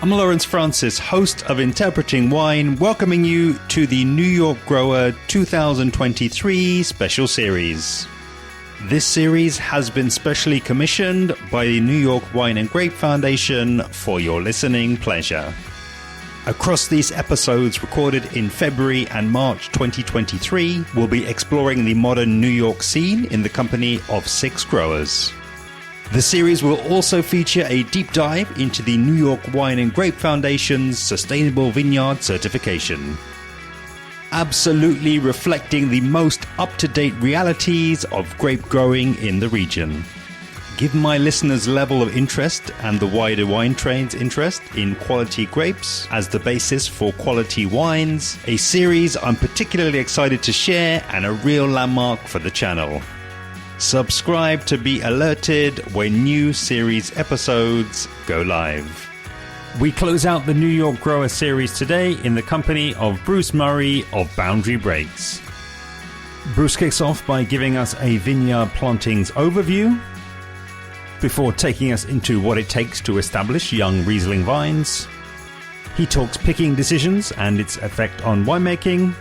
I'm Lawrence Francis, host of Interpreting Wine, welcoming you to the New York Grower 2023 special series. This series has been specially commissioned by the New York Wine and Grape Foundation for your listening pleasure. Across these episodes recorded in February and March 2023, we'll be exploring the modern New York scene in the company of 6 growers. The series will also feature a deep dive into the New York Wine and Grape Foundation's Sustainable Vineyard certification. Absolutely reflecting the most up-to-date realities of grape growing in the region. Given my listeners' level of interest and the wider wine trade's interest in quality grapes as the basis for quality wines, a series I'm particularly excited to share and a real landmark for the channel. Subscribe to be alerted when new series episodes go live. We close out the New York Grower series today in the company of Bruce Murray of Boundary Breaks. Bruce kicks off by giving us a vineyard plantings overview before taking us into what it takes to establish young Riesling vines. He talks picking decisions and its effect on winemaking,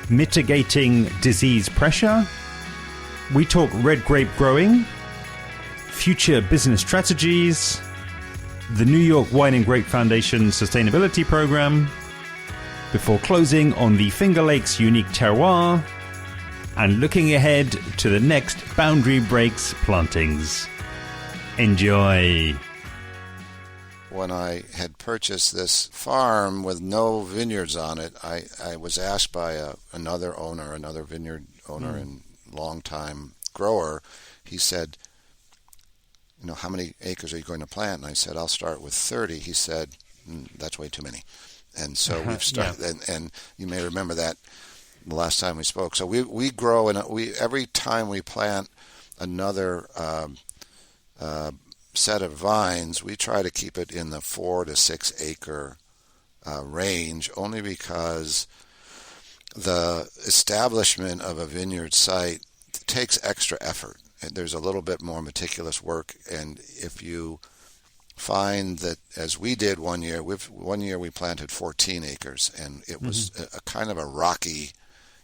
mitigating disease pressure. We talk red grape growing, future business strategies, the New York Wine and Grape Foundation Sustainability Program, before closing on the Finger Lakes unique terroir, and looking ahead to the next Boundary Breaks plantings. Enjoy. When I had purchased this farm with no vineyards on it, I was asked by another vineyard owner and long-time grower. He said, how many acres are you going to plant? And I said, I'll start with 30. He said, that's way too many. And so we've started, and you may remember that the last time we spoke. So we grow, and every time we plant another set of vines, we try to keep it in the 4 to 6 acre range, only because the establishment of a vineyard site takes extra effort. And there's a little bit more meticulous work, and if you find that, as we did one year we planted 14 acres, and it was a kind of a rocky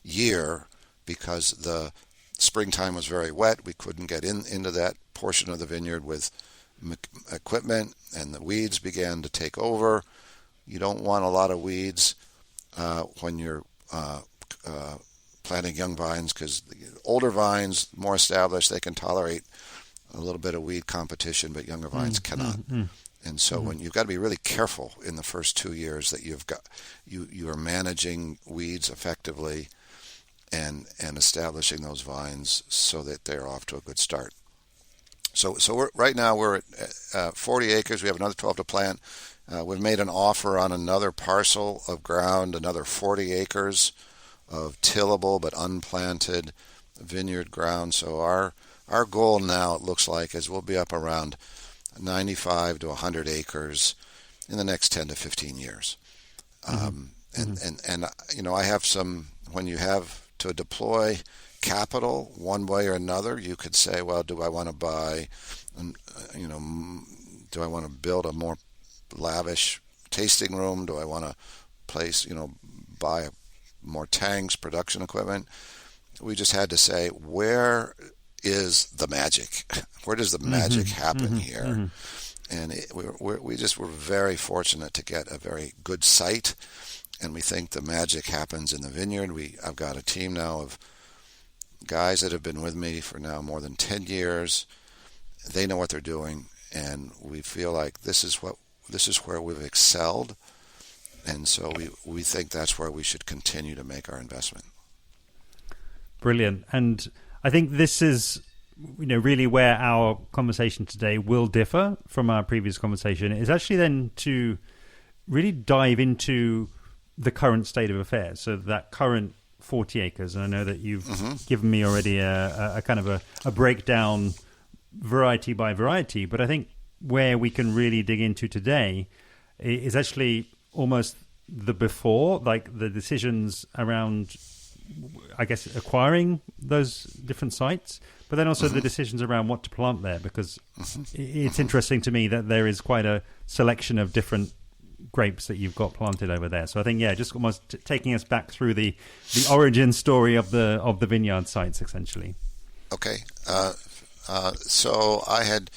year because the springtime was very wet. We couldn't get into that portion of the vineyard with equipment, and the weeds began to take over. You don't want a lot of weeds when you're planting young vines, because older vines, more established, they can tolerate a little bit of weed competition, but younger vines cannot. And so when you've got to be really careful in the first 2 years that you are managing weeds effectively and establishing those vines so that they're off to a good start. So right now we're at 40 acres. We have another 12 to plant. We've made an offer on another parcel of ground, another 40 acres of tillable but unplanted vineyard ground. So our goal now, it looks like, is we'll be up around 95 to 100 acres in the next 10 to 15 years. And I have some, when you have to deploy capital one way or another, you could say, well, do I want to buy, do I want to build a more lavish tasting room? Do I want to buy more tanks, production equipment? We just had to say, where is the magic? Where does the magic happen here? And we were very fortunate to get a very good site, and we think the magic happens in the vineyard. I've got a team now of guys that have been with me for now more than 10 years. They know what they're doing, and we feel like this is where we've excelled, and so we think that's where we should continue to make our investment. Brilliant. And I think this is really where our conversation today will differ from our previous conversation, is actually then to really dive into the current state of affairs. So that current 40 acres, and I know that you've given me already a kind of a breakdown variety by variety, but I think where we can really dig into today is actually almost the before, like the decisions around, I guess, acquiring those different sites, but then also the decisions around what to plant there, because it's interesting to me that there is quite a selection of different grapes that you've got planted over there. So I think, just almost taking us back through the origin story of the vineyard sites, essentially. Okay. So I had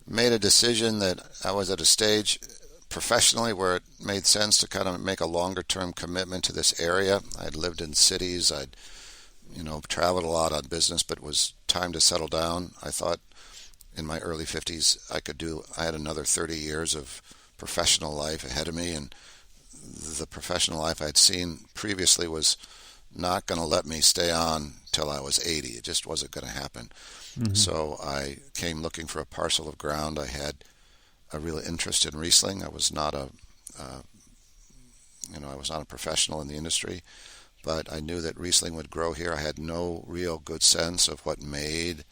made a decision that I was at a stage professionally where it made sense to kind of make a longer-term commitment to this area. I'd lived in cities. I'd traveled a lot on business, but it was time to settle down. I thought in my early 50s I had another 30 years of professional life ahead of me, and the professional life I'd seen previously was not going to let me stay on till I was 80. It just wasn't going to happen. Mm-hmm. So I came looking for a parcel of ground. I had a real interest in Riesling. I was not a professional in the industry, but I knew that Riesling would grow here. I had no real good sense of what made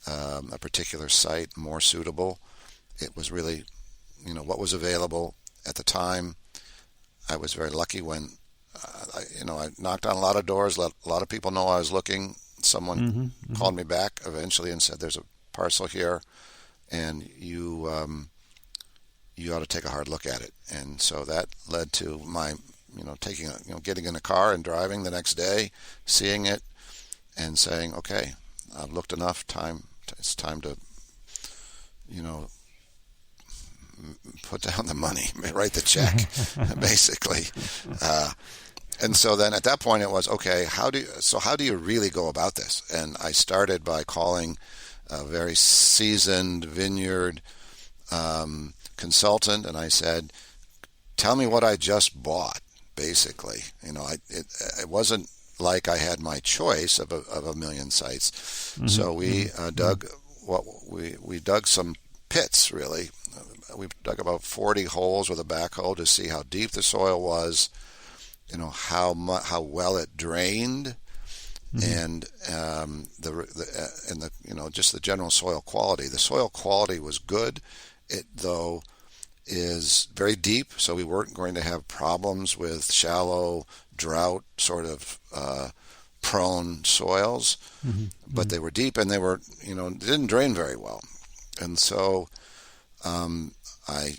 a particular site more suitable. It was really, what was available at the time. I was very lucky when, I knocked on a lot of doors, let a lot of people know I was looking. Someone called me back eventually and said, "There's a parcel here, and you ought to take a hard look at it." And so that led to my, getting in a car and driving the next day, seeing it, and saying, "Okay, I've looked enough. It's time to, put down the money, write the check," basically. And so then at that point it was, okay, how do you really go about this? And I started by calling a very seasoned vineyard consultant, and I said, "Tell me what I just bought," basically. It wasn't like I had my choice of a million sites. Mm-hmm. So we dug some pits, really. We dug about 40 holes with a backhoe to see how deep the soil was, how well it drained, and just the general soil quality. The soil quality was good. It, though, is very deep, so we weren't going to have problems with shallow, drought sort of prone soils, but they were deep and they were, didn't drain very well. And so I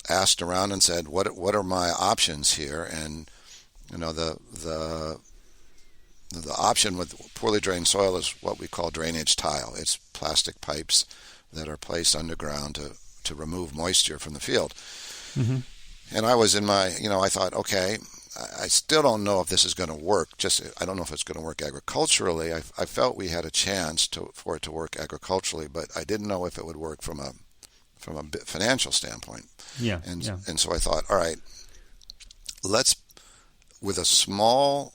asked around and said, what are my options here? And the option with poorly drained soil is what we call drainage tile. It's plastic pipes that are placed underground to remove moisture from the field. Mm-hmm. And I was in my, I thought, okay, I still don't know if this is going to work. I don't know if it's going to work agriculturally. I felt we had a chance for it to work agriculturally, but I didn't know if it would work from a financial standpoint. Yeah. And so I thought, all right, with a small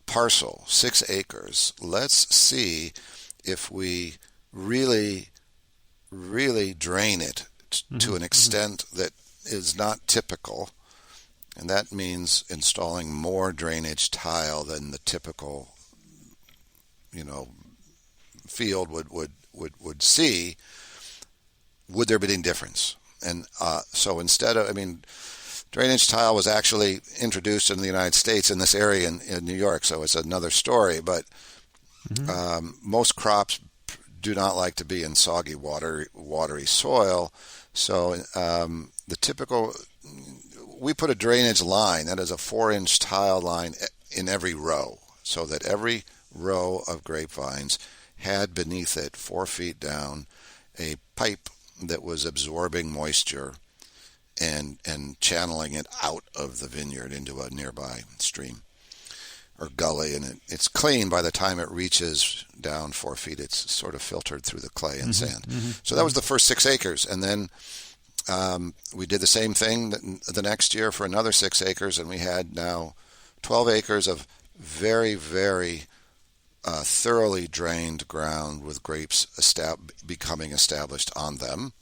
parcel, 6 acres, let's see if we really, really drain it to an extent that is not typical. And that means installing more drainage tile than the typical, field would see. Would there be any difference? And so instead of, drainage tile was actually introduced in the United States in this area in New York, so it's another story. But most crops do not like to be in soggy, watery soil. So we put a drainage line, that is a 4-inch tile line in every row, so that every row of grapevines had beneath it, 4 feet down, a pipe that was absorbing moisture and channeling it out of the vineyard into a nearby stream or gully, and it's clean by the time it reaches down 4 feet. It's sort of filtered through the clay and sand. So that was the first 6 acres, and then we did the same thing the next year for another 6 acres, and we had now 12 acres of very, very thoroughly drained ground with grapes becoming established on them.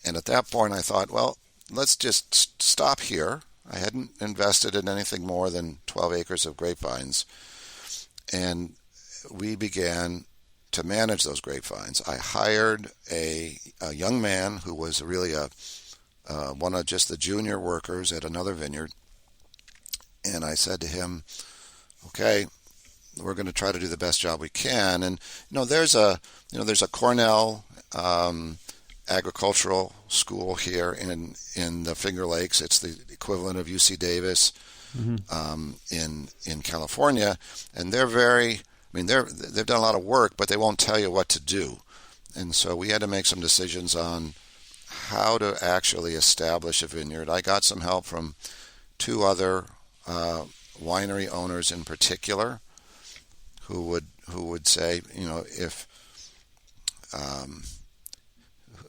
And at that point I thought, well, let's just stop here. I hadn't invested in anything more than 12 acres of grapevines. And we began to manage those grapevines. I hired a young man who was really one of just the junior workers at another vineyard. And I said to him, okay, we're going to try to do the best job we can. And there's a Cornell agricultural school here in the Finger Lakes. It's the equivalent of UC Davis in California, and they've done a lot of work, but they won't tell you what to do. And so we had to make some decisions on how to actually establish a vineyard. I got some help from two other winery owners in particular, who would say, if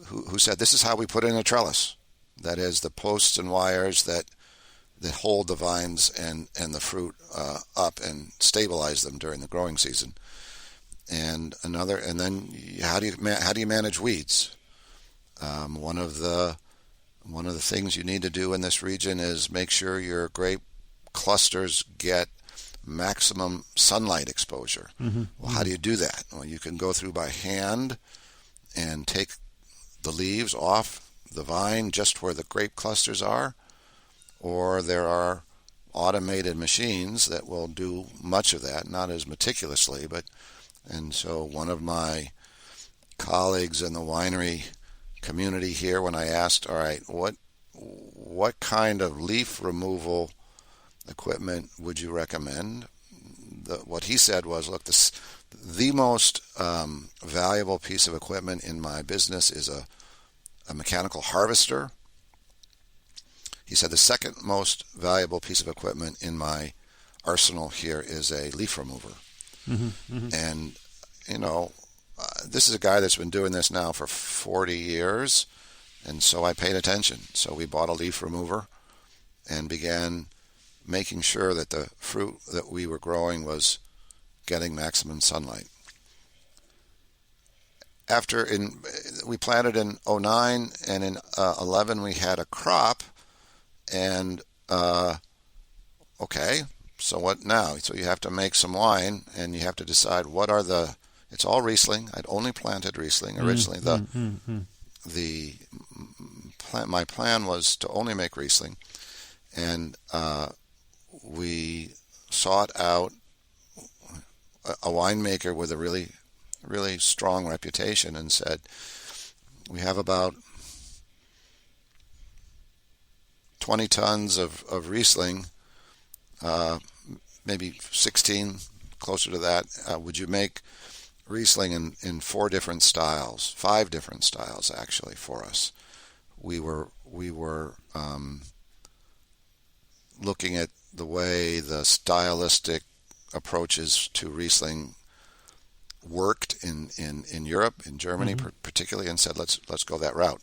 who said, this is how we put in a trellis. That is, the posts and wires that hold the vines and the fruit up and stabilize them during the growing season. And then how do you manage weeds? One of the things you need to do in this region is make sure your grape clusters get maximum sunlight exposure. Well, how do you do that? Well, you can go through by hand and take the leaves off the vine just where the grape clusters are, or there are automated machines that will do much of that, not as meticulously, and so one of my colleagues in the winery community here, when I asked, all right, what kind of leaf removal equipment would you recommend? What he said was, look, the most valuable piece of equipment in my business is a mechanical harvester. He said the second most valuable piece of equipment in my arsenal here is a leaf remover. And, this is a guy that's been doing this now for 40 years, and so I paid attention. So we bought a leaf remover and began making sure that the fruit that we were growing was getting maximum sunlight. We planted in 2009, and in 2011 we had a crop, and okay, so what now? So you have to make some wine, and you have to decide it's all Riesling. I'd only planted Riesling originally. My plan was to only make Riesling, and we sought out a winemaker with a really, really strong reputation and said, we have about 20 tons of Riesling, maybe 16, closer to that. Would you make Riesling in 4 different styles, 5 different styles actually for us? We were looking at the way the stylistic approaches to Riesling worked in Europe, in Germany particularly, and said let's go that route.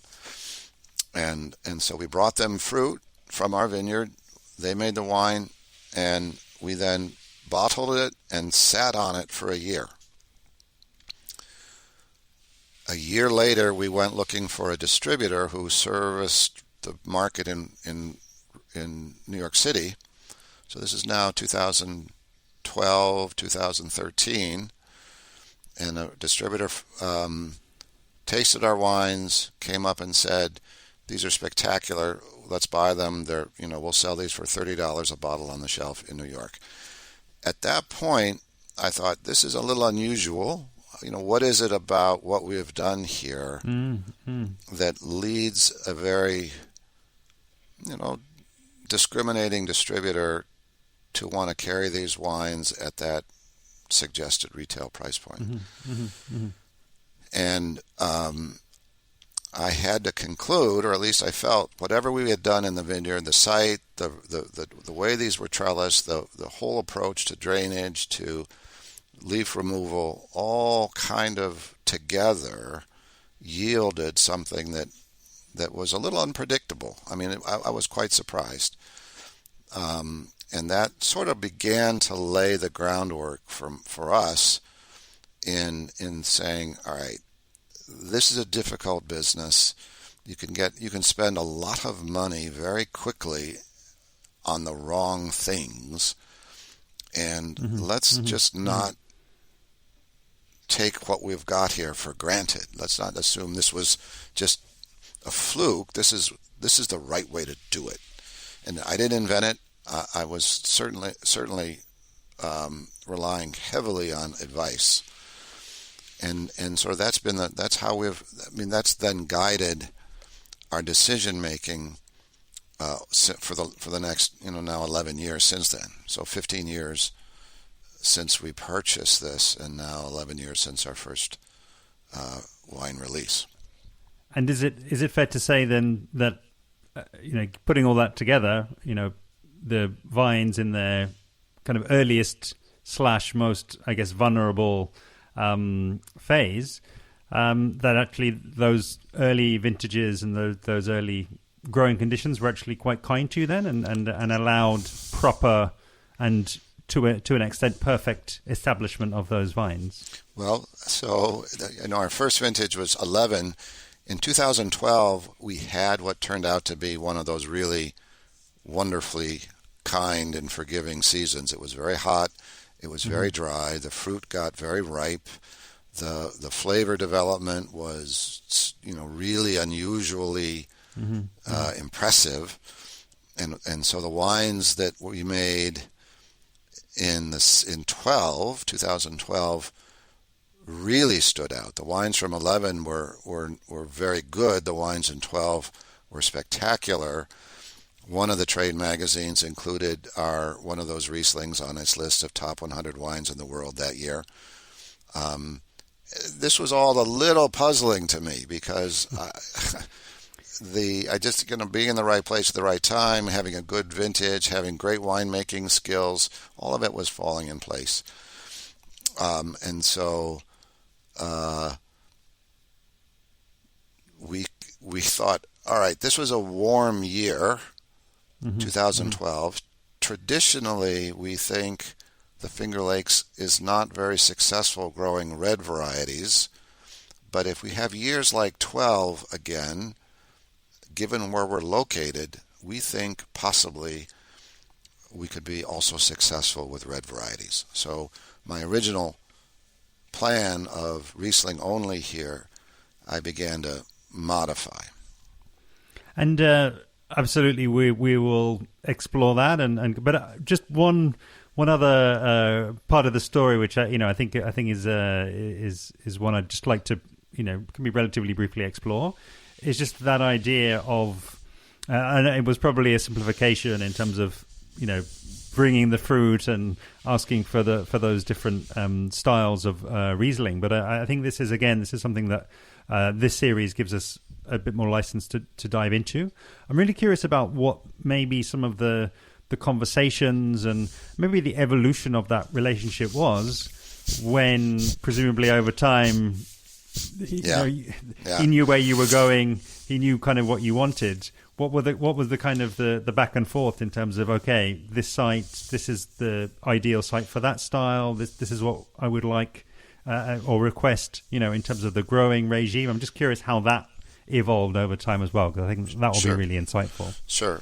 And so we brought them fruit from our vineyard. They made the wine, and we then bottled it and sat on it for a year. A year later, we went looking for a distributor who serviced the market in New York City. So this is now 2012, 2013, and a distributor tasted our wines, came up and said, "These are spectacular. Let's buy them. We'll sell these for $30 a bottle on the shelf in New York." At that point, I thought, this is a little unusual. What is it about what we have done here that leads a very, discriminating distributor to want to carry these wines at that suggested retail price point? And I had to conclude, or at least I felt, whatever we had done in the vineyard, the site, the way these were trellised, the whole approach to drainage, to leaf removal, all kind of together yielded something that was a little unpredictable. I mean, I was quite surprised. And that sort of began to lay the groundwork for us in saying, all right, this is a difficult business. You can spend a lot of money very quickly on the wrong things, and let's just not take what we've got here for granted. Let's not assume this was just a fluke. This is the right way to do it. And I didn't invent it. I was certainly relying heavily on advice. and sort of that's how that's then guided our decision making for the next now 11 years since then. So 15 years since we purchased this, and now 11 years since our first wine release. And is it fair to say then that putting all that together, the vines in their kind of earliest / most, I guess, vulnerable phase, that actually those early vintages and those early growing conditions were actually quite kind to you then, and allowed proper and to an extent perfect establishment of those vines? Well, so our first vintage was 11. In 2012, we had what turned out to be one of those really wonderfully kind and forgiving seasons. It was very hot. It was very dry. The fruit got very ripe. The flavor development was really unusually impressive. And so the wines that we made in 2012 really stood out. The wines from 11 were very good. The wines in 12 were spectacular. One of the trade magazines included one of those Rieslings on its list of top 100 wines in the world that year. This was all a little puzzling to me because I just being in the right place at the right time, having a good vintage, having great winemaking skills, all of it was falling in place. And so we thought, all right, this was a warm year, 2012. Traditionally, we think the Finger Lakes is not very successful growing red varieties, but if we have years like 12 again, given where we're located, we think possibly we could be also successful with red varieties. So my original plan of Riesling only here, I began to modify. And absolutely, we will explore that. But just one other part of the story, which I think is one I'd just like to can be relatively briefly explore, is just that idea of, and it was probably a simplification in terms of bringing the fruit and asking for those different styles of Riesling. But I think this is something that this series gives us a bit more license to dive into. I'm really curious about what maybe some of the conversations and maybe the evolution of that relationship was when, presumably over time, he knew where you were going. He knew kind of what you wanted. What was the kind of the back and forth in terms of, okay, this is the ideal site for that style. This is what I would like or request, in terms of the growing regime. I'm just curious how that evolved over time as well, because I think that will be really insightful. Sure.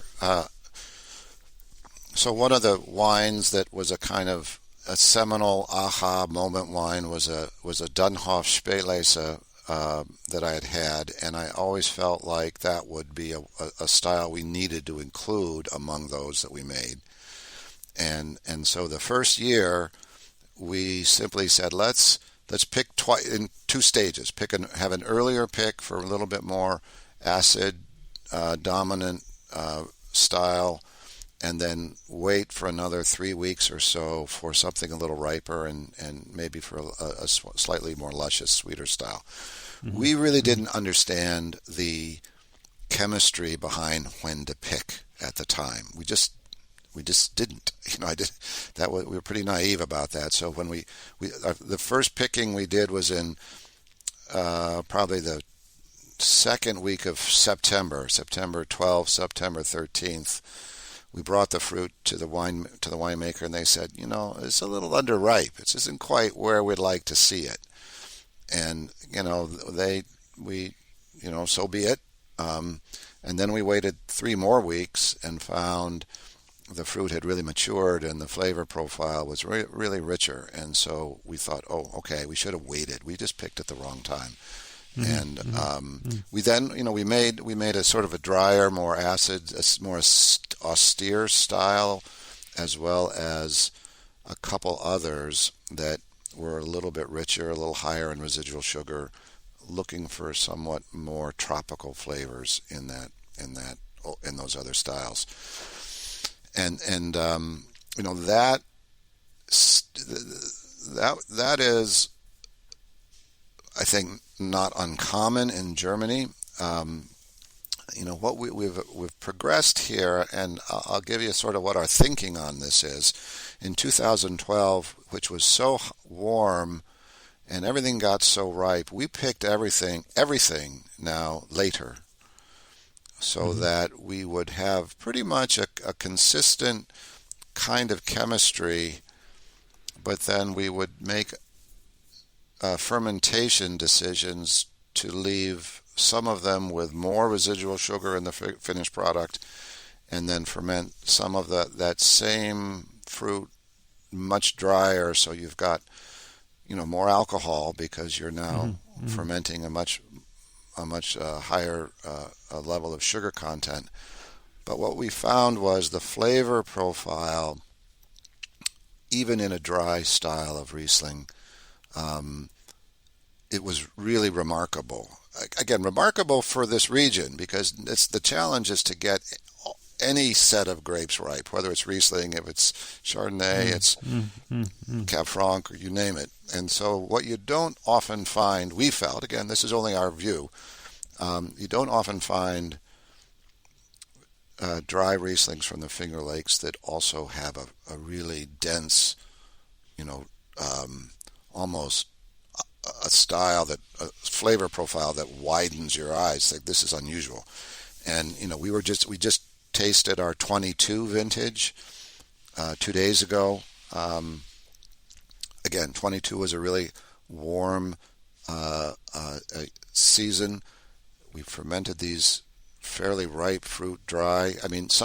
So one of the wines that was a kind of a seminal aha moment wine was a Dunhoff Spätlese that I had, and I always felt like that would be a style we needed to include among those that we made. And so the first year we simply said let's pick in two stages. Have an earlier pick for a little bit more acid dominant style, and then wait for another 3 weeks or so for something a little riper and maybe for a slightly more luscious, sweeter style. We really didn't understand the chemistry behind when to pick at the time. We just didn't. We were pretty naive about that. So when the first picking we did was in probably the second week of September 12th, September 13th. We brought the fruit to the winemaker, and they said, it's a little underripe. It isn't quite where we'd like to see it. And so be it. And then we waited 3 more weeks and found the fruit had really matured and the flavor profile was really richer. And so we thought, okay, we should have waited. We just picked at the wrong time. We then, we made a sort of a drier, more acid, more austere style, as well as a couple others that were a little bit richer, a little higher in residual sugar, looking for somewhat more tropical flavors in those other styles. And that is, I think, not uncommon in Germany. What we've progressed here, and I'll give you sort of what our thinking on this is. In 2012, which was so warm and everything got so ripe, we picked everything now later, so that we would have pretty much a consistent kind of chemistry, but then we would make fermentation decisions to leave some of them with more residual sugar in the finished product, and then ferment some of that same fruit much drier, so you've got more alcohol because you're now fermenting a much higher level of sugar content. But what we found was the flavor profile, even in a dry style of Riesling, it was really remarkable. Again, remarkable for this region, because the challenge is to get any set of grapes ripe, whether it's Riesling, if it's Chardonnay, it's Cab Franc, or you name it. And so what you don't often find, we felt, again, this is only our view, you don't often find dry Rieslings from the Finger Lakes that also have a really dense, almost a style, a flavor profile that widens your eyes. Like, this is unusual. And we just tasted our 22 vintage 2 days ago. Again, 22 was a really warm season. We fermented these fairly ripe fruit dry. I mean, it's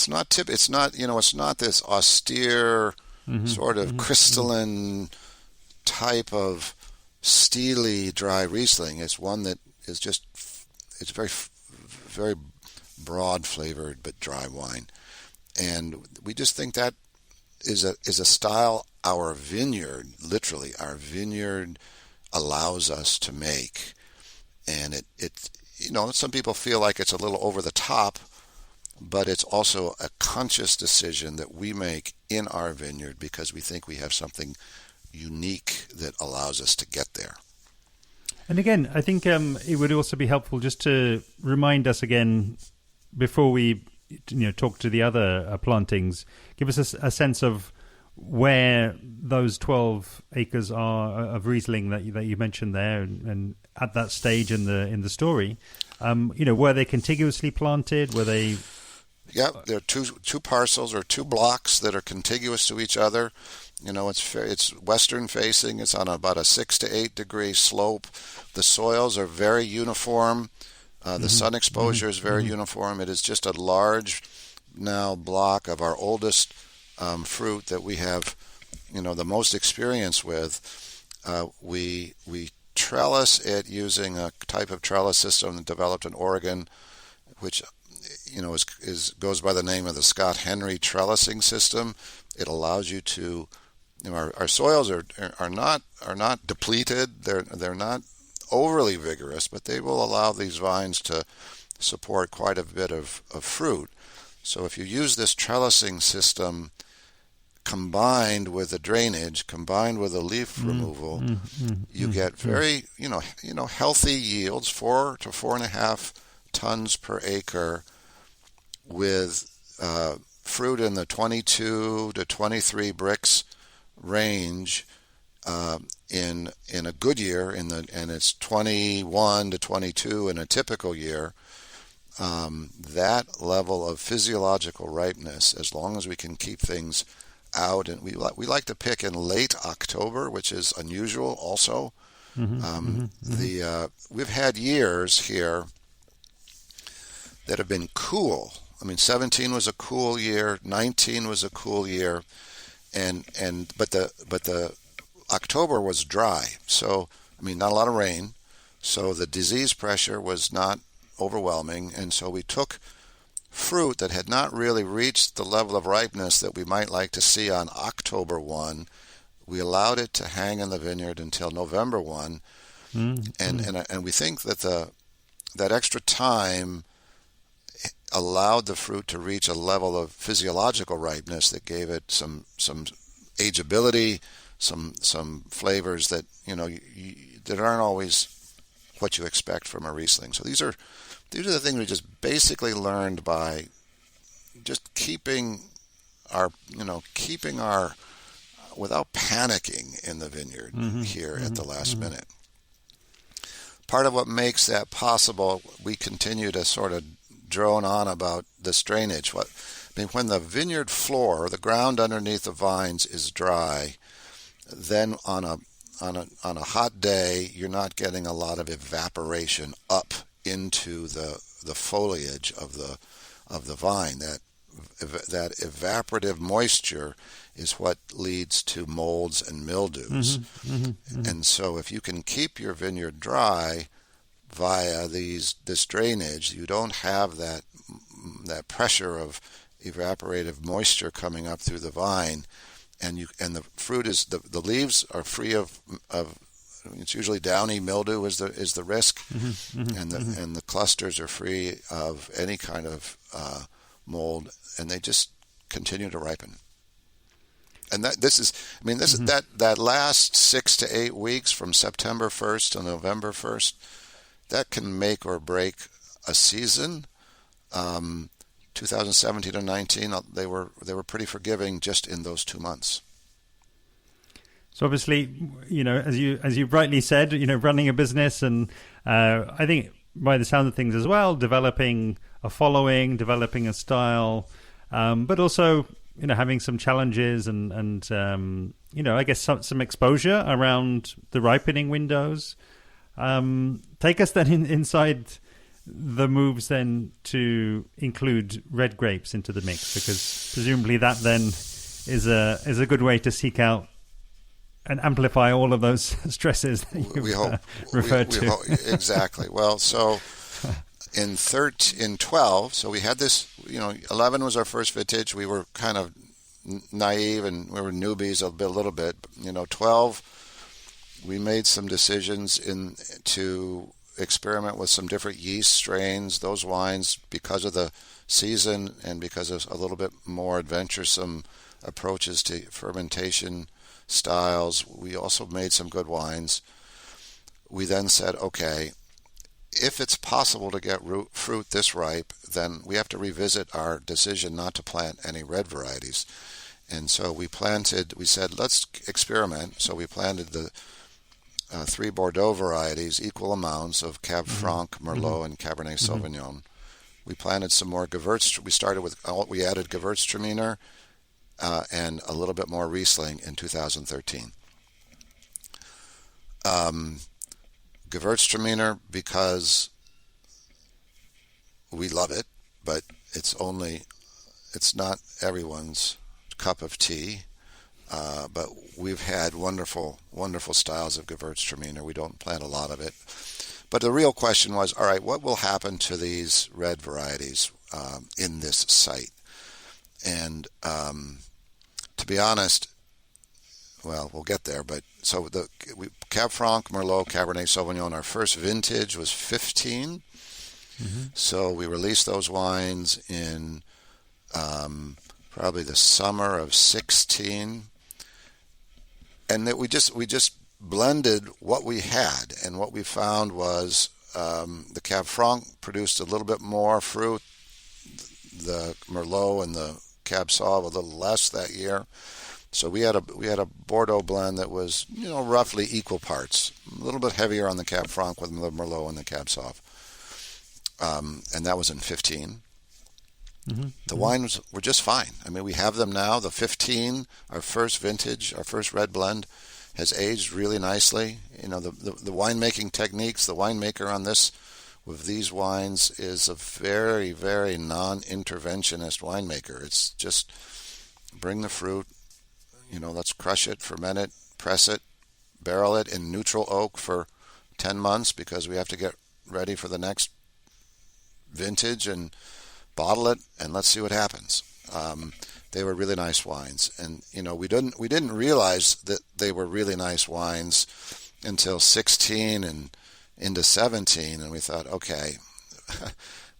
not this austere sort of crystalline type of steely dry Riesling. It's one that is it's very, very broad flavored but dry wine. And we just think that is a style our vineyard allows us to make. And it some people feel like it's a little over the top, but it's also a conscious decision that we make in our vineyard because we think we have something unique that allows us to get there. And again, I think it would also be helpful just to remind us again, before we talk to the other plantings, give us a sense of where those 12 acres are of Riesling that you mentioned there, and at that stage in the story, were they contiguously planted? Were they? Yeah, there are two parcels or two blocks that are contiguous to each other. It's western facing. It's on about a 6 to 8 degree slope. The soils are very uniform. The sun exposure is very uniform. It is just a large now block of our oldest fruit that we have, the most experience with. We trellis it using a type of trellis system developed in Oregon, which goes by the name of the Scott Henry trellising system. It allows you to, our soils are not depleted. They're not overly vigorous, but they will allow these vines to support quite a bit of fruit. So if you use this trellising system combined with the drainage, combined with the leaf removal, you get very, healthy yields, 4 to 4.5 tons per acre, with fruit in the 22 to 23 bricks range in a good year, and it's 21 to 22 in a typical year. That level of physiological ripeness, as long as we can keep things out, and we like to pick in late October, which is unusual also. We've had years here that have been cool. I mean, 17 was a cool year, 19 was a cool year, but the October was dry. So, not a lot of rain, so the disease pressure was not overwhelming, and so we took fruit that had not really reached the level of ripeness that we might like to see on October 1, we allowed it to hang in the vineyard until November 1, and we think that that extra time allowed the fruit to reach a level of physiological ripeness that gave it some ageability, some flavors that that aren't always what you expect from a Riesling. So these are the things we just basically learned by just keeping our without panicking in the vineyard here at the last minute. Part of what makes that possible, we continue to sort of drone on about this drainage. When the vineyard floor, the ground underneath the vines, is dry, then on a hot day, you're not getting a lot of evaporation up into the foliage of the vine. That evaporative moisture is what leads to molds and mildews. And so if you can keep your vineyard dry via this drainage, you don't have that pressure of evaporative moisture coming up through the vine, and the fruit is the leaves are free of it's usually downy mildew is the risk, and the clusters are free of any kind of mold, and they just continue to ripen. And that last 6 to 8 weeks from September 1st to November 1st, that can make or break a season. 2017 and 19, they were pretty forgiving just in those 2 months. So obviously, as you rightly said, running a business, and I think by the sound of things as well, developing a following, developing a style, but also having some challenges and I guess some exposure around the ripening windows. Take us then inside the moves then to include red grapes into the mix, because presumably that then is a good way to seek out and amplify all of those stresses that you've referred to. Exactly. Well, so in 12, so we had this, 11 was our first vintage. We were kind of naive and we were newbies a little bit. 12, we made some decisions to experiment with some different yeast strains. Those wines, because of the season and because of a little bit more adventuresome approaches to fermentation styles, we also made some good wines. We then said, okay, if it's possible to get fruit this ripe, then we have to revisit our decision not to plant any red varieties. And so we said, let's experiment. So we planted the 3 Bordeaux varieties, equal amounts of Cab Franc, Merlot, and Cabernet Sauvignon. We planted some more Gewürztraminer. We added Gewürztraminer and a little bit more Riesling in 2013. Gewürztraminer because we love it, but it's not everyone's cup of tea. But we've had wonderful, wonderful styles of Gewürztraminer. We don't plant a lot of it. But the real question was, all right, what will happen to these red varieties in this site? And to be honest, well, we'll get there. But so Cab Franc, Merlot, Cabernet Sauvignon, our first vintage was 15. So we released those wines in probably the summer of 16. And that we just blended what we had, and what we found was the Cab Franc produced a little bit more fruit, the Merlot and the Cab Sauv a little less that year. So we had a Bordeaux blend that was roughly equal parts, a little bit heavier on the Cab Franc with the Merlot and the Cab Sauv, and that was in 15. The wines were just fine. I mean, we have them now. The 15, our first vintage, our first red blend, has aged really nicely. The winemaking techniques, the winemaker on this, with these wines, is a very, very non-interventionist winemaker. It's just bring the fruit, let's crush it, ferment it, press it, barrel it in neutral oak for 10 months because we have to get ready for the next vintage, and bottle it, and let's see what happens. they were really nice wines. And we didn't realize that they were really nice wines until 16 and into 17, and we thought, okay,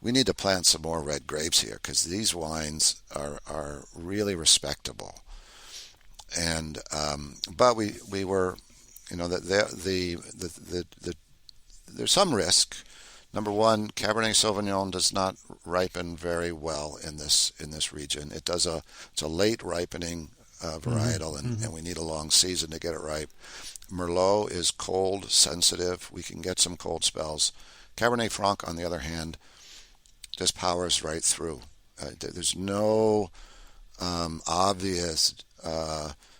we need to plant some more red grapes here because these wines are really respectable. And but we were, there's some risk. Number one, Cabernet Sauvignon does not ripen very well in this region. It's a late ripening varietal, and we need a long season to get it ripe. Merlot is cold sensitive. We can get some cold spells. Cabernet Franc, on the other hand, just powers right through. There's no obvious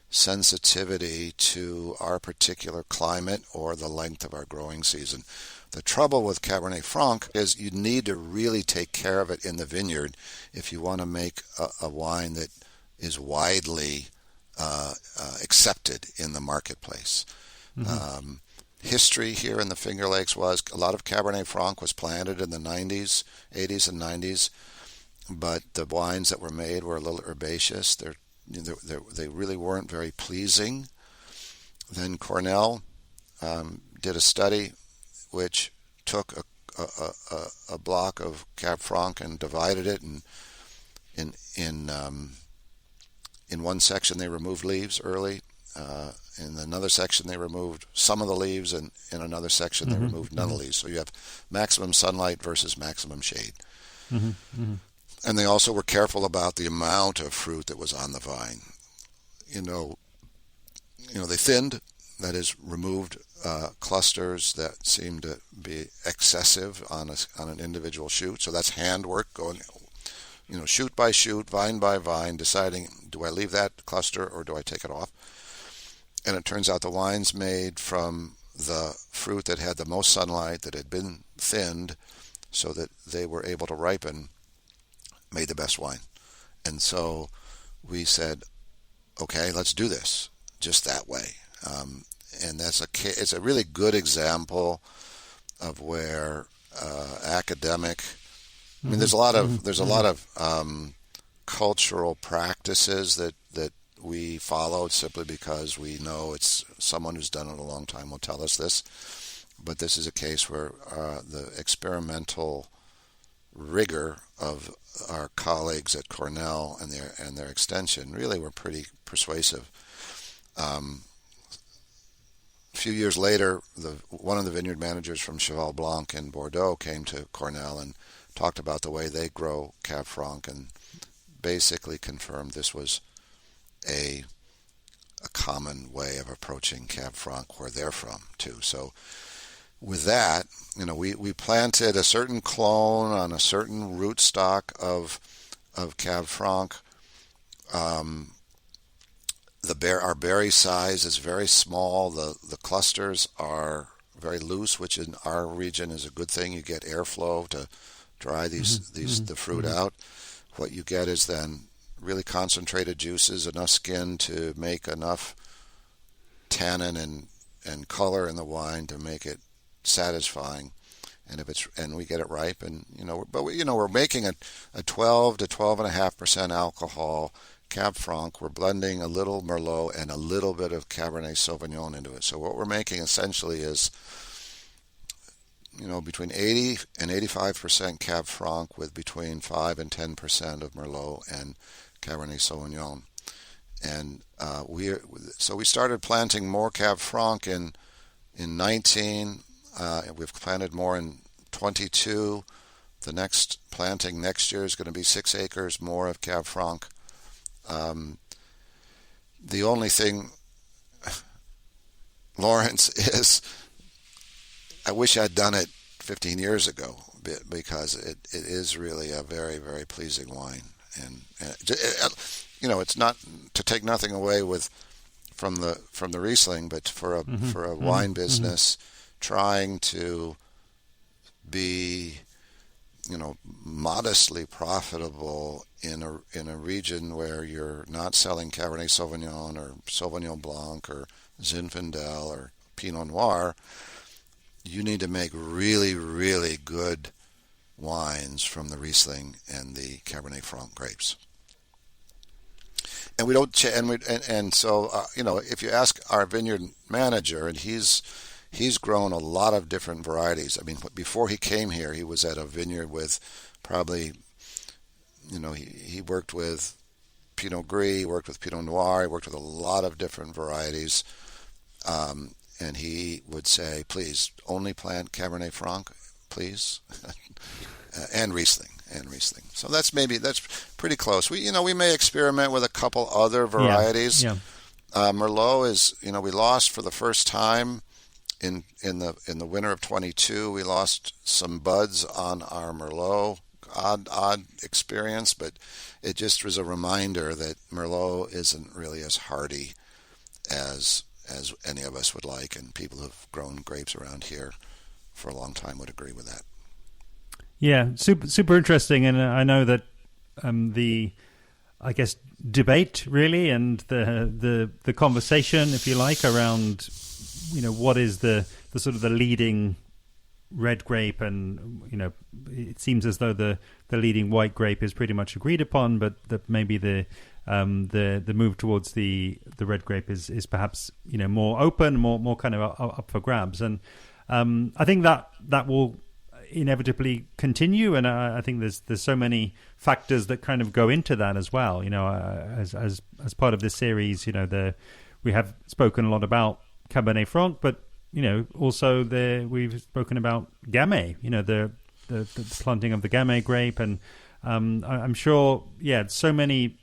sensitivity to our particular climate or the length of our growing season. The trouble with Cabernet Franc is you need to really take care of it in the vineyard if you want to make a wine that is widely accepted in the marketplace. History here in the Finger Lakes was a lot of Cabernet Franc was planted in the 80s and 90s, but the wines that were made were a little herbaceous. They really weren't very pleasing. Then Cornell did a study which took a block of Cab Franc and divided it, and in one section they removed leaves early. In another section they removed some of the leaves, and in another section they removed none of the leaves. So you have maximum sunlight versus maximum shade. And they also were careful about the amount of fruit that was on the vine. They thinned, that is, removed clusters that seemed to be excessive on an individual shoot. So that's handwork, going, shoot by shoot, vine by vine, deciding, do I leave that cluster or do I take it off? And it turns out the wines made from the fruit that had the most sunlight, that had been thinned so that they were able to ripen, made the best wine. And so we said, okay, let's do this just that way. And it's a really good example of where academic. I mean, there's a lot of cultural practices that we followed simply because we know it's someone who's done it a long time will tell us this. But this is a case where the experimental rigor of our colleagues at Cornell and their extension really were pretty persuasive. A few years later, one of the vineyard managers from Cheval Blanc in Bordeaux came to Cornell and talked about the way they grow Cab Franc, and basically confirmed this was a common way of approaching Cab Franc where they're from too. So with that, we planted a certain clone on a certain rootstock of Cab Franc. Our berry size is very small. The clusters are very loose, which in our region is a good thing. You get airflow to dry the fruit out. What you get is then really concentrated juices, enough skin to make enough tannin and color in the wine to make it satisfying. And we get it ripe, and we're making a 12 to 12.5% alcohol Cab Franc. We're blending a little Merlot and a little bit of Cabernet Sauvignon into it. So what we're making essentially is between 80 and 85% Cab Franc with between 5 and 10% of Merlot and Cabernet Sauvignon. And we started planting more Cab Franc in 19. We've planted more in 22. The next planting next year is going to be 6 acres more of Cab Franc. The only thing, Lawrence, is I wish I'd done it 15 years ago, because it is really a very, very pleasing wine. And it's not to take nothing away from the Riesling, but for a wine business, trying to be modestly profitable in a region where you're not selling Cabernet Sauvignon or Sauvignon Blanc or Zinfandel or Pinot Noir, you need to make really, really good wines from the Riesling and the Cabernet Franc grapes. and we don't and so if you ask our vineyard manager, and he's grown a lot of different varieties. I mean, before he came here, he was at a vineyard with probably, he worked with Pinot Gris, he worked with Pinot Noir, he worked with a lot of different varieties, and he would say, please only plant Cabernet Franc, please, and Riesling. So that's pretty close. We may experiment with a couple other varieties. Yeah. Merlot is, we lost for the first time in the winter of 22. We lost some buds on our Merlot. Odd experience, but it just was a reminder that Merlot isn't really as hardy as any of us would like, and people who've grown grapes around here for a long time would agree with that. Yeah, super interesting, and I know that I guess debate really, and the conversation, if you like, around what is the sort of the leading red grape, and it seems as though the leading white grape is pretty much agreed upon, but that maybe the move towards the red grape is perhaps more open, more kind of up for grabs, and I think that will inevitably continue, and I think there's so many factors that kind of go into that as well. As part of this series, we have spoken a lot about Cabernet Franc, but also we've spoken about Gamay. The planting of the Gamay grape, and I'm sure, so many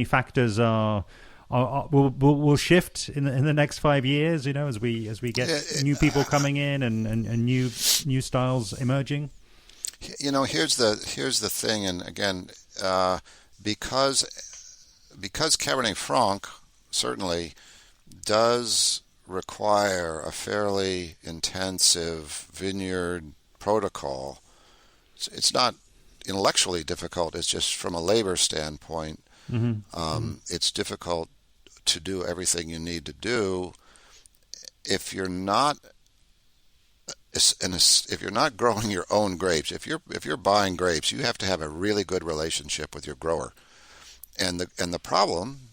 factors will shift in the next 5 years. As we get new people coming in and new styles emerging. Here's the thing, and again, because Cabernet Franc certainly does require a fairly intensive vineyard protocol. It's not intellectually difficult. It's just from a labor standpoint. It's difficult to do everything you need to do if you're not growing your own grapes. If you're buying grapes, you have to have a really good relationship with your grower. And the problem,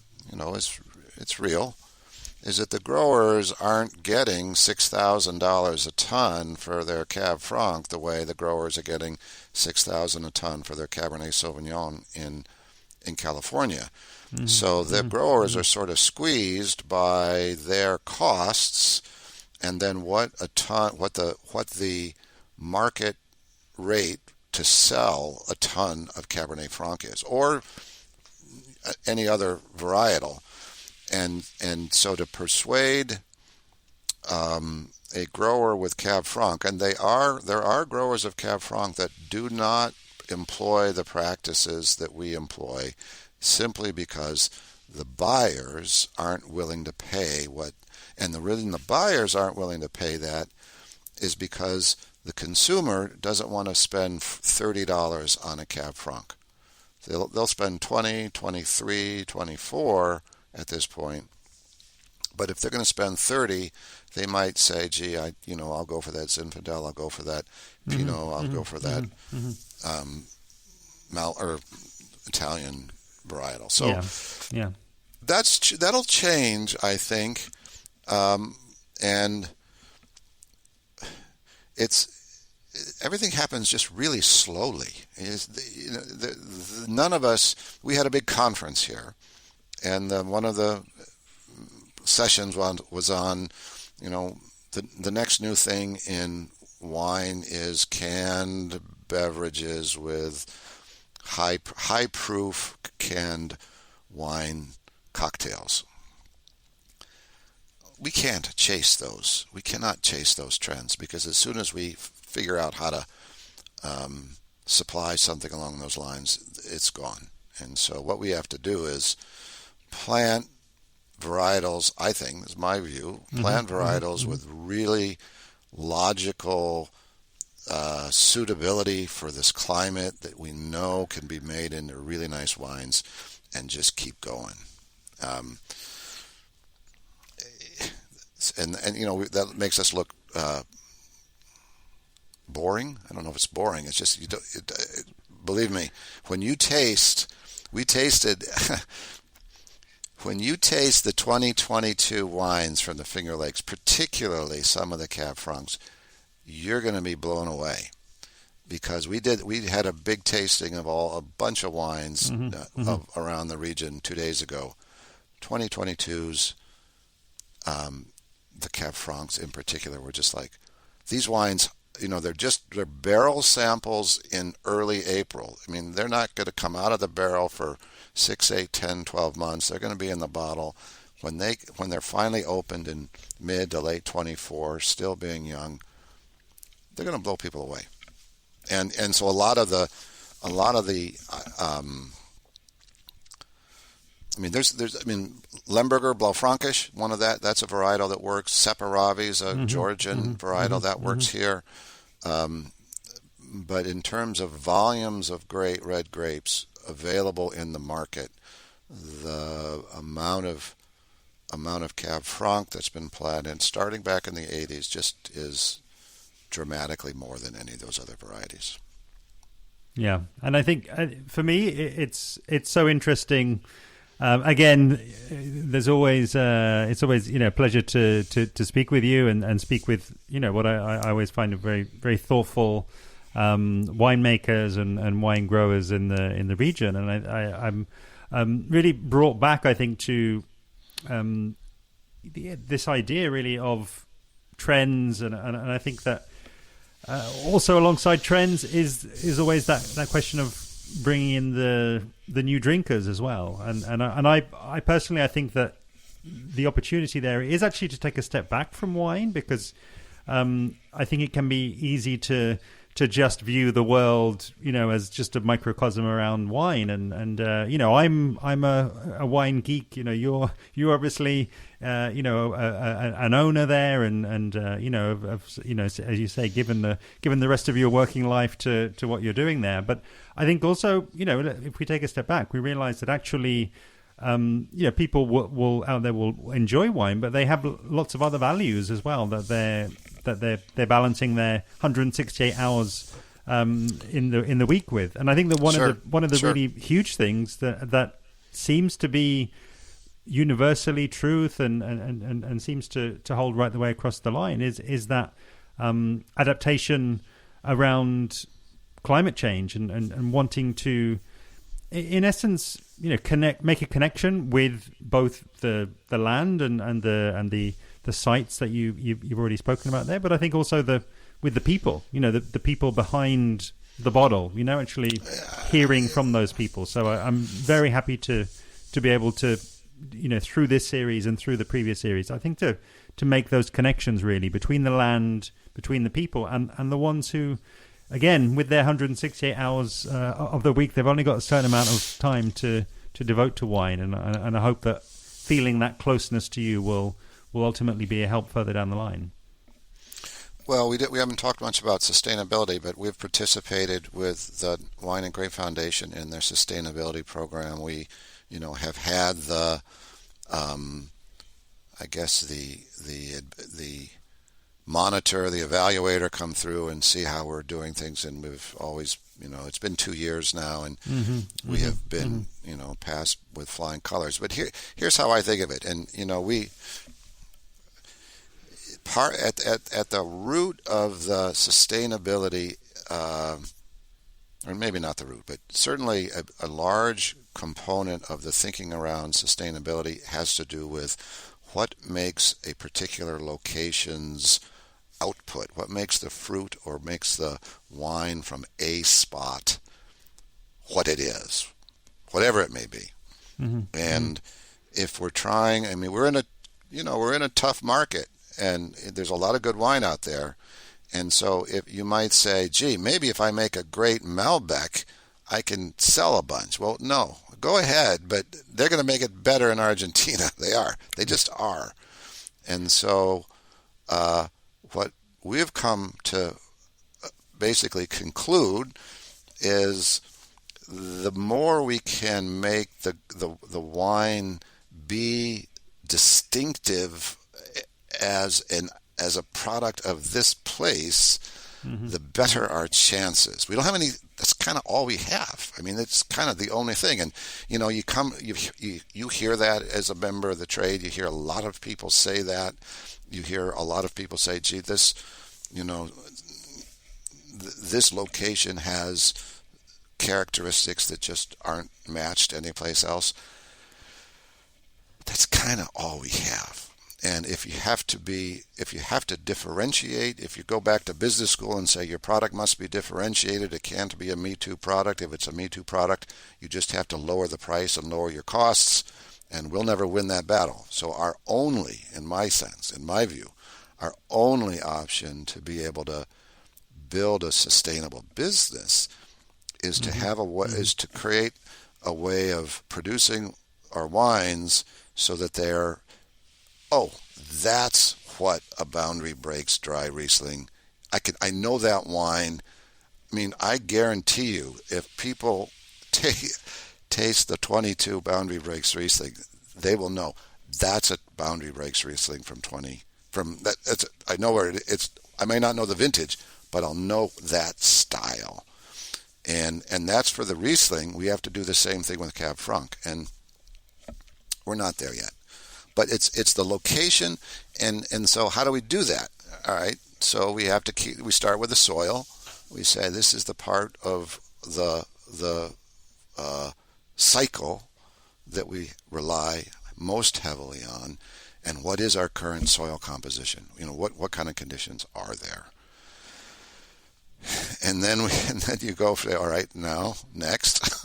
it's real, is that the growers aren't getting $6,000 a ton for their Cab Franc the way the growers are getting $6,000 a ton for their Cabernet Sauvignon in California. So the growers are sort of squeezed by their costs, and then what the market rate to sell a ton of Cabernet Franc is, or any other varietal. And so to persuade a grower with Cab Franc, and there are growers of Cab Franc that do not employ the practices that we employ, simply because the buyers aren't willing to pay and the reason the buyers aren't willing to pay that is because the consumer doesn't want to spend $30 on a Cab Franc. They'll spend $20, $23, $24 at this point. But if they're going to spend $30, they might say, "Gee, I'll go for that Zinfandel. I'll go for that Pinot. I'll go for that or Italian varietal." So that'll change, I think, and everything happens just really slowly. None of us. We had a big conference here. And one of the sessions was on, the next new thing in wine is canned beverages with high proof canned wine cocktails. We can't chase those. We cannot chase those trends, because as soon as we figure out how to supply something along those lines, it's gone. And so what we have to do is plant varietals, I think, is my view, plant varietals with really logical suitability for this climate that we know can be made into really nice wines, and just keep going. And that makes us look boring. I don't know if it's boring. It's just, believe me, when you taste, we tasted when you taste the 2022 wines from the Finger Lakes, particularly some of the Cab Francs, you're going to be blown away, because we had a big tasting of a bunch of wines around the region 2 days ago. 2022's, the Cab Francs in particular, were just like, these wines, they're barrel samples in early April. I mean, they're not going to come out of the barrel for 6, 8, 10, 12 months. They're going to be in the bottle when they're finally opened in mid to late 24, still being young. They're going to blow people away, and so a lot of the Lemberger Blaufränkisch, one of that's a varietal that works. Separavi is a Georgian varietal that works here. But in terms of volumes of great red grapes available in the market, the amount of Cab Franc that's been planted starting back in the 80s just is dramatically more than any of those other varieties. Yeah, and I think for me it's so interesting. Again, there's always it's always a pleasure to speak with you and speak with what I always find a very very thoughtful winemakers and wine growers in the region, and I'm really brought back, I think, to this idea really of trends, and I think that also alongside trends is always that question of bringing in the new drinkers as well, and I personally, I think that the opportunity there is actually to take a step back from wine, because I think it can be easy to just view the world as just a microcosm around wine, and I'm a wine geek. You're obviously an owner there, and as you say, given the rest of your working life to what you're doing there. But I think also, if we take a step back, we realize that actually people will out there will enjoy wine, but they have lots of other values as well that they're balancing their 168 hours in the week with. And I think that one of the really huge things that seems to be universally truth and seems to hold right the way across the line is that adaptation around climate change and wanting to, in essence, make a connection with both the land and the sites that you've already spoken about there, but I think also with the people, the people behind the bottle, actually hearing from those people. So I'm very happy to be able to, through this series and through the previous series, I think to make those connections really between the land, between the people, and the ones who, again, with their 168 hours of the week, they've only got a certain amount of time to devote to wine, and I hope that feeling that closeness to you will ultimately be a help further down the line. Well, we haven't talked much about sustainability, but we've participated with the Wine and Grape Foundation in their sustainability program. We, have had the monitor, the evaluator come through and see how we're doing things, and we've always, it's been 2 years now, and we have been, passed with flying colors. But here's how I think of it, and at the root of the sustainability, or maybe not the root, but certainly a large component of the thinking around sustainability has to do with what makes a particular location's output, what makes the fruit or makes the wine from a spot what it is, whatever it may be. And if we're trying, we're in a tough market, and there's a lot of good wine out there. And so if you might say, gee, maybe if I make a great Malbec, I can sell a bunch. Well, no, go ahead, but they're going to make it better in Argentina. They just are. And so what we've come to basically conclude is the more we can make the wine be distinctive as a product of this place, the better our chances. We don't have any. That's kind of all we have. I mean, it's kind of the only thing. And you hear that as a member of the trade. You hear a lot of people say that. You hear a lot of people say, "Gee, this location has characteristics that just aren't matched anyplace else." That's kind of all we have. And if you have to differentiate, if you go back to business school and say your product must be differentiated, it can't be a Me Too product. If it's a Me Too product, you just have to lower the price and lower your costs, and we'll never win that battle. So our only, in my view, our only option to be able to build a sustainable business is to have is to create a way of producing our wines so that they're, that's what a Boundary Breaks dry Riesling. I know that wine. I mean, I guarantee you, if people taste the 22 Boundary Breaks Riesling, they will know that's a Boundary Breaks Riesling I know where it is. I may not know the vintage, but I'll know that style. And that's for the Riesling. We have to do the same thing with Cab Franc, and we're not there yet. But it's the location, and so how do we do that? All right, so we start with the soil. We say this is the part of the cycle that we rely most heavily on, and what is our current soil composition? What kind of conditions are there? And then you go for, all right, now, next,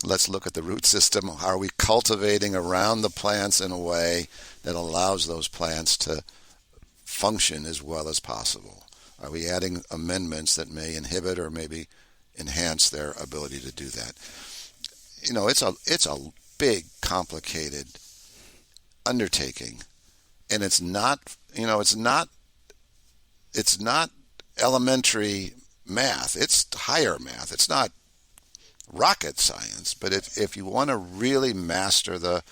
let's look at the root system. Are we cultivating around the plants in a way that allows those plants to function as well as possible? Are we adding amendments that may inhibit or maybe enhance their ability to do that? It's a big, complicated undertaking, and it's not elementary math. It's higher math. It's not rocket science. But if you want to really master the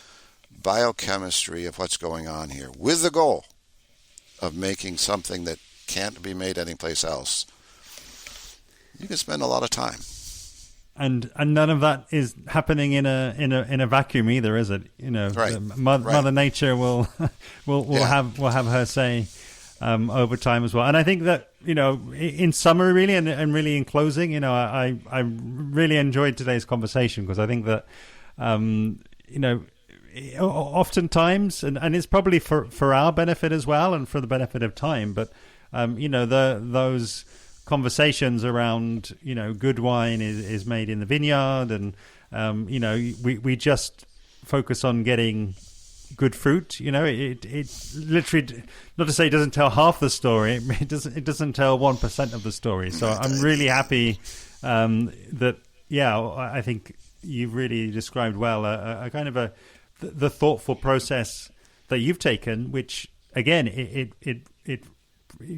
biochemistry of what's going on here with the goal of making something that can't be made anyplace else, you can spend a lot of time. And none of that is happening in a vacuum either, is it? Right. Mother Nature will have her say over time as well. And I think that in summary, really, and really in closing, I really enjoyed today's conversation, because I think that oftentimes, and it's probably for our benefit as well and for the benefit of time, but those conversations around good wine is made in the vineyard, and we just focus on getting good fruit. It literally, not to say it doesn't tell half the story, it doesn't tell 1% of the story. So I'm really happy that I think you've really described well a kind of the thoughtful process that you've taken, which again it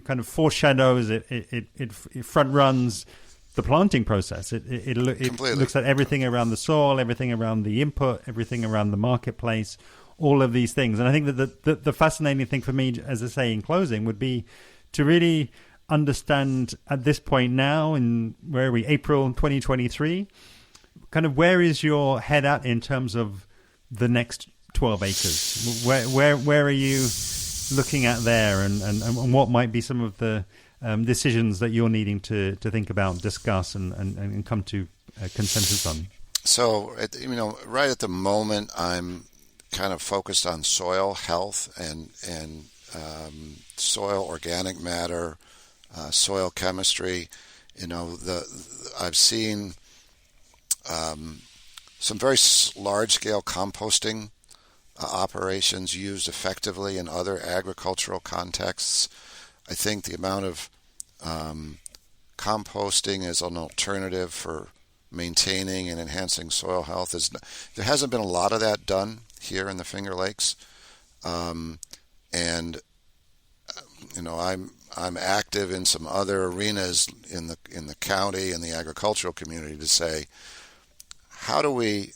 kind of foreshadows, it front runs the planting process. It looks at everything around the soil, everything around the input, everything around the marketplace, all of these things. And I think that the fascinating thing for me, as I say in closing, would be to really understand at this point now, in where are we, April 2023, kind of where is your head at in terms of the next 12 acres? Where are you looking at there, and what might be some of the decisions that you're needing to think about, discuss, and come to a consensus on? So, right at the moment, I'm kind of focused on soil health and soil organic matter, soil chemistry. I've seen some very large-scale composting operations used effectively in other agricultural contexts. I think the amount of composting as an alternative for maintaining and enhancing soil health there hasn't been a lot of that done here in the Finger Lakes, and I'm active in some other arenas in the county and the agricultural community to say, how do we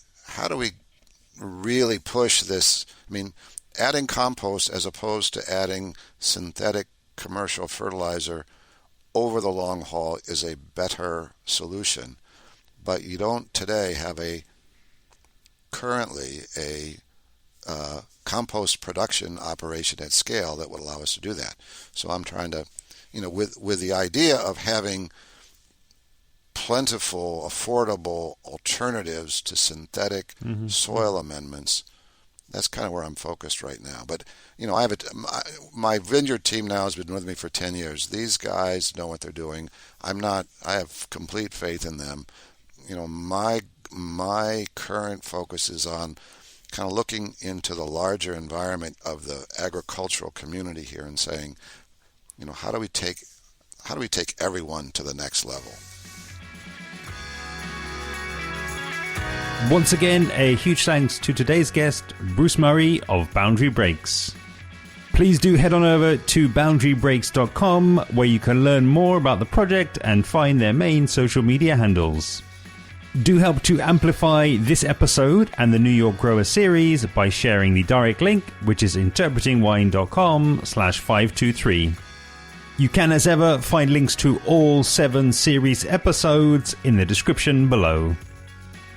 really push this? I mean, adding compost as opposed to adding synthetic commercial fertilizer over the long haul is a better solution. but you don't today have currently a compost production operation at scale that would allow us to do that. So I'm trying to, with the idea of having plentiful, affordable alternatives to synthetic soil amendments, that's kind of where I'm focused right now. But, I have my vineyard team now has been with me for 10 years. These guys know what they're doing. I have complete faith in them. My current focus is on kind of looking into the larger environment of the agricultural community here and saying, how do we take everyone to the next level? Once again, a huge thanks to today's guest, Bruce Murray of Boundary Breaks. Please do head on over to boundarybreaks.com, where you can learn more about the project and find their main social media handles. Do help to amplify this episode and the New York Grower series by sharing the direct link, which is interpretingwine.com/523. You can, as ever, find links to all 7 series episodes in the description below.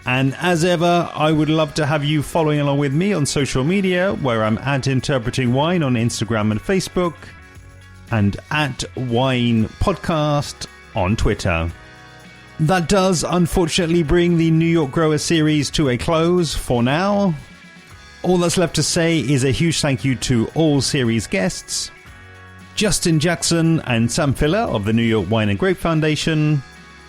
And as ever, I would love to have you following along with me on social media, where I'm at Interpreting Wine on Instagram and Facebook, and at Wine Podcast on Twitter. That does unfortunately bring the New York Grower series to a close for now. All that's left to say is a huge thank you to all series guests: Justin Jackson and Sam Filler of the New York Wine and Grape Foundation,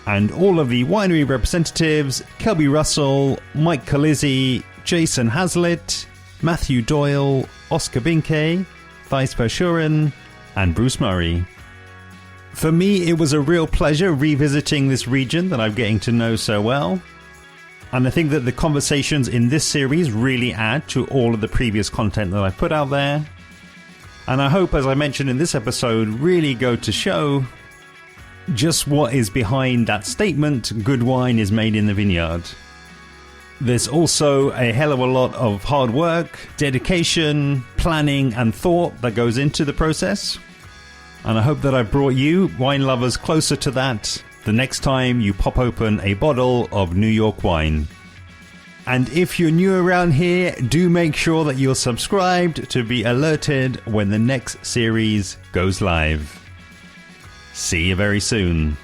and all of the winery representatives: Kelby Russell, Mike Calizzi, Jason Hazlitt, Matthew Doyle, Oscar Binke, Thijs Verschuren, and Bruce Murray. For me, it was a real pleasure revisiting this region that I'm getting to know so well. And I think that the conversations in this series really add to all of the previous content that I put out there. And I hope, as I mentioned in this episode, really go to show just what is behind that statement, good wine is made in the vineyard. There's also a hell of a lot of hard work, dedication, planning, and thought that goes into the process. And I hope that I've brought you, wine lovers, closer to that the next time you pop open a bottle of New York wine. And if you're new around here, do make sure that you're subscribed to be alerted when the next series goes live. See you very soon.